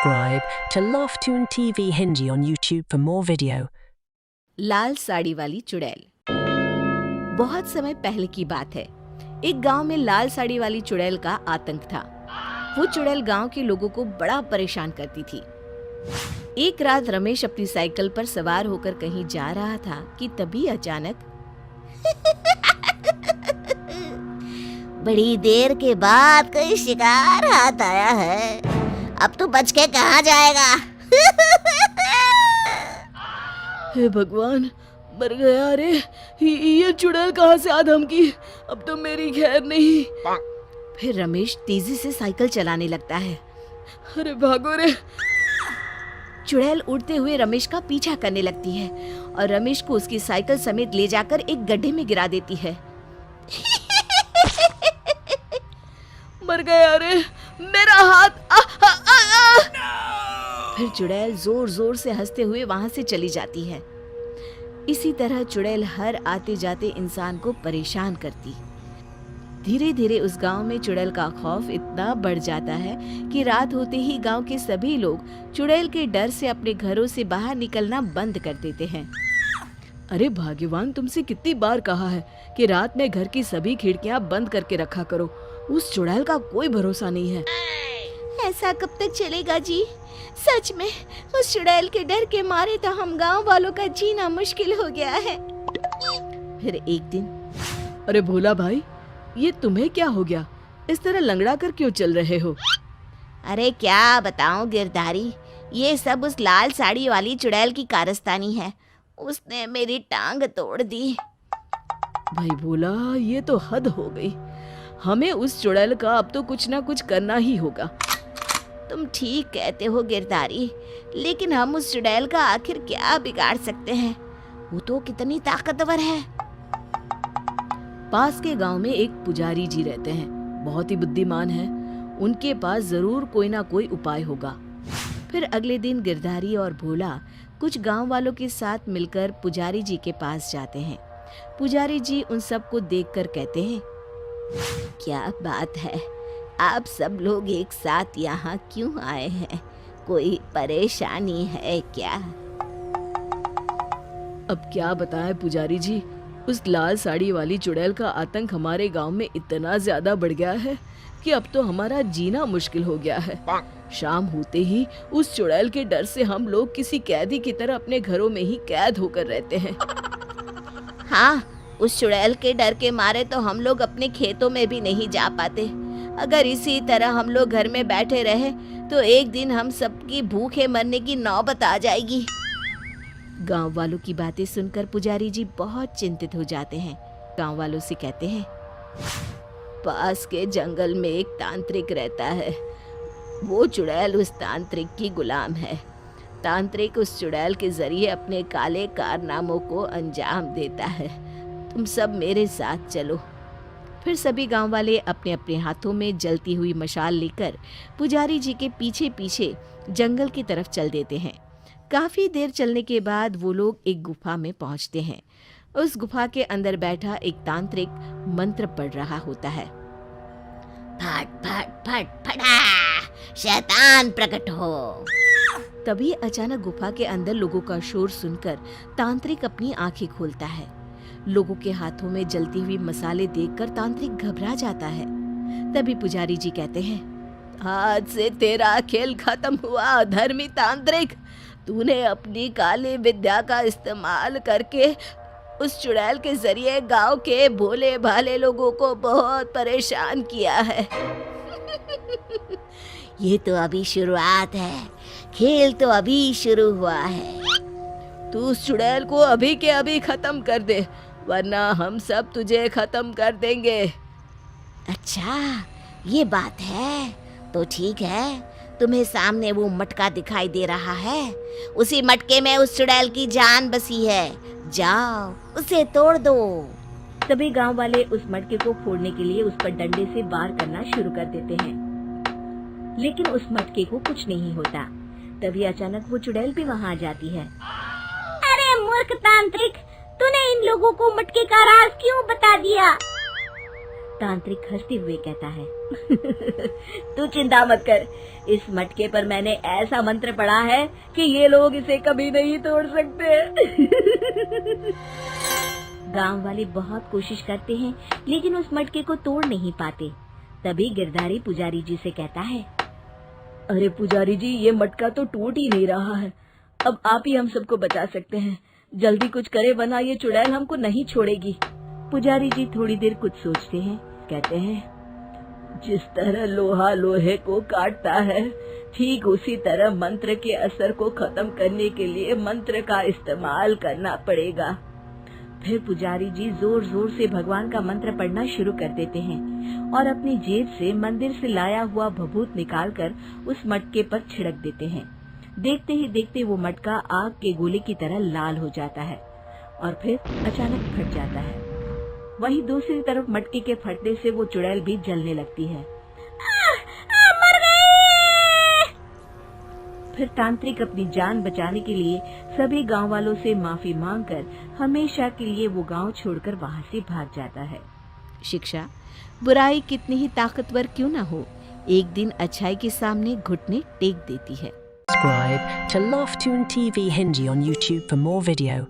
subscribe to Laughtune TV Hindi on YouTube for more video. लाल साड़ी वाली चुड़ैल। बहुत समय पहले की बात है। एक गांव में लाल साड़ी वाली चुड़ैल का आतंक था। वो चुड़ैल गांव के लोगों को बड़ा परेशान करती थी। एक रात रमेश अपनी साइकिल पर सवार होकर कहीं जा रहा था कि तभी अचानक बड़ी देर के बाद कोई शिकार हाथ आया है। अब तो बच के कहाँ जाएगा? हे भगवान, मर गया रे। ये चुड़ैल कहाँ से आ धमकी? अब तो मेरी खैर नहीं। फिर रमेश तेजी से साइकिल चलाने लगता है। अरे भागो रे। चुड़ैल उड़ते हुए रमेश का पीछा करने लगती है और रमेश को उसकी साइकिल समेत ले जाकर एक गड्ढे में गिरा देती है। मर गया रे, मेरा हाथ। फिर चुड़ैल जोर जोर से हंसते हुए वहां से चली जाती है। इसी तरह चुड़ैल हर आते जाते इंसान को परेशान करती। धीरे धीरे उस गांव में चुड़ैल का खौफ इतना बढ़ जाता है कि रात होते ही गांव के सभी लोग चुड़ैल के डर से अपने घरों से बाहर निकलना बंद कर देते हैं। अरे भाग्यवान, तुमसे कितनी बार कहा है कि रात में घर की सभी खिड़कियां बंद करके रखा करो। उस चुड़ैल का कोई भरोसा नहीं है। ऐसा कब तक चलेगा जी? सच में उस चुड़ैल के डर के मारे तो हम गांव वालों का जीना मुश्किल हो गया है। फिर एक दिन, अरे भोला भाई, ये तुम्हें क्या हो गया? इस तरह लंगड़ा कर क्यों चल रहे हो? अरे क्या बताऊं गिरधारी, ये सब उस लाल साड़ी वाली चुड़ैल की कारस्तानी है। उसने मेरी टांग तोड़ दी। भाई भोला, ये तो हद हो गई। हमें उस चुड़ैल का अब तो कुछ ना कुछ करना ही होगा। तुम ठीक कहते हो गिरधारी, लेकिन हम उस चुड़ैल का आखिर क्या बिगाड़ सकते हैं? वो तो कितनी ताकतवर है। पास के गांव में एक पुजारी जी रहते हैं, बहुत ही बुद्धिमान हैं। उनके पास जरूर कोई ना कोई उपाय होगा। फिर अगले दिन गिरधारी और भोला कुछ गांव वालों के साथ मिलकर पुजारी जी के पास जाते हैं। पुजारी जी उन सबको देखकर कहते हैं, क्या बात है, आप सब लोग एक साथ यहाँ क्यों आए हैं? कोई परेशानी है क्या? अब क्या बताएं पुजारी जी, उस लाल साड़ी वाली चुड़ैल का आतंक हमारे गांव में इतना ज्यादा बढ़ गया है कि अब तो हमारा जीना मुश्किल हो गया है। शाम होते ही उस चुड़ैल के डर से हम लोग किसी कैदी की तरह अपने घरों में ही कैद होकर रहते हैं। हाँ, उस चुड़ैल के डर के मारे तो हम लोग अपने खेतों में भी नहीं जा पाते। अगर इसी तरह हम लोग घर में बैठे रहे तो एक दिन हम सबकी भूखे मरने की नौबत आ जाएगी। गांव वालों की बातें सुनकर पुजारी जी बहुत चिंतित हो जाते हैं। गांव वालों से कहते हैं, पास के जंगल में एक तांत्रिक रहता है। वो चुड़ैल उस तांत्रिक की गुलाम है। तांत्रिक उस चुड़ैल के जरिए अपने काले कारनामों को अंजाम देता है। तुम सब मेरे साथ चलो। फिर सभी गांव वाले अपने अपने हाथों में जलती हुई मशाल लेकर पुजारी जी के पीछे पीछे जंगल की तरफ चल देते हैं। काफी देर चलने के बाद वो लोग एक गुफा में पहुंचते हैं। उस गुफा के अंदर बैठा एक तांत्रिक मंत्र पढ़ रहा होता है। फट फट फट फटा, शैतान प्रकट हो। तभी अचानक गुफा के अंदर लोगों का शोर सुनकर तांत्रिक अपनी आंखें खोलता है। लोगों के हाथों में जलती हुई मसाले देखकर तांत्रिक घबरा जाता है। तभी पुजारी जी कहते हैं, आज से तेरा खेल खत्म हुआ धर्मी तांत्रिक। तूने अपनी काली विद्या का इस्तेमाल करके उस चुड़ैल के जरिए गांव के भोले भाले लोगों को बहुत परेशान किया है। ये तो अभी शुरुआत है, खेल तो अभी शुरू हुआ है। तू उस चुड़ैल को अभी के अभी खत्म कर दे, वरना हम सब तुझे खत्म कर देंगे। अच्छा, ये बात है तो ठीक है। तुम्हें सामने वो मटका दिखाई दे रहा है, उसी मटके में उस चुड़ैल की जान बसी है। जाओ उसे तोड़ दो। तभी गांव वाले उस मटके को फोड़ने के लिए उस पर डंडे से वार करना शुरू कर देते हैं, लेकिन उस मटके को कुछ नहीं होता। तभी अचानक वो चुड़ैल भी वहां आ जाती है। अरे मूर्ख तांत्रिक, तूने इन लोगों को मटके का राज क्यों बता दिया? तांत्रिक हंसते हुए कहता है तू चिंता मत कर, इस मटके पर मैंने ऐसा मंत्र पढ़ा है कि ये लोग इसे कभी नहीं तोड़ सकते। गांव वाले बहुत कोशिश करते हैं लेकिन उस मटके को तोड़ नहीं पाते। तभी गिरधारी पुजारी जी से कहता है, अरे पुजारी जी, ये मटका तो टूट ही नहीं रहा है। अब आप ही हम सबको बचा सकते हैं, जल्दी कुछ करे वरना ये चुड़ैल हमको नहीं छोड़ेगी। पुजारी जी थोड़ी देर कुछ सोचते हैं, कहते हैं, जिस तरह लोहा लोहे को काटता है, ठीक उसी तरह मंत्र के असर को खत्म करने के लिए मंत्र का इस्तेमाल करना पड़ेगा। फिर पुजारी जी जोर जोर से भगवान का मंत्र पढ़ना शुरू कर देते हैं और अपनी जेब से मंदिर से लाया हुआ भभूत निकालकर उस मटके पर छिड़क देते हैं। देखते ही देखते वो मटका आग के गोले की तरह लाल हो जाता है और फिर अचानक फट जाता है। वहीं दूसरी तरफ मटके के फटने से वो चुड़ैल भी जलने लगती है। मर गई! फिर तांत्रिक अपनी जान बचाने के लिए सभी गांव वालों से माफी मांगकर हमेशा के लिए वो गांव छोड़कर वहां से भाग जाता है। शिक्षा, बुराई कितनी ही ताकतवर क्यों न हो, एक दिन अच्छाई के सामने घुटने टेक देती है। Subscribe to Loftoon TV Hindi on YouTube for more video.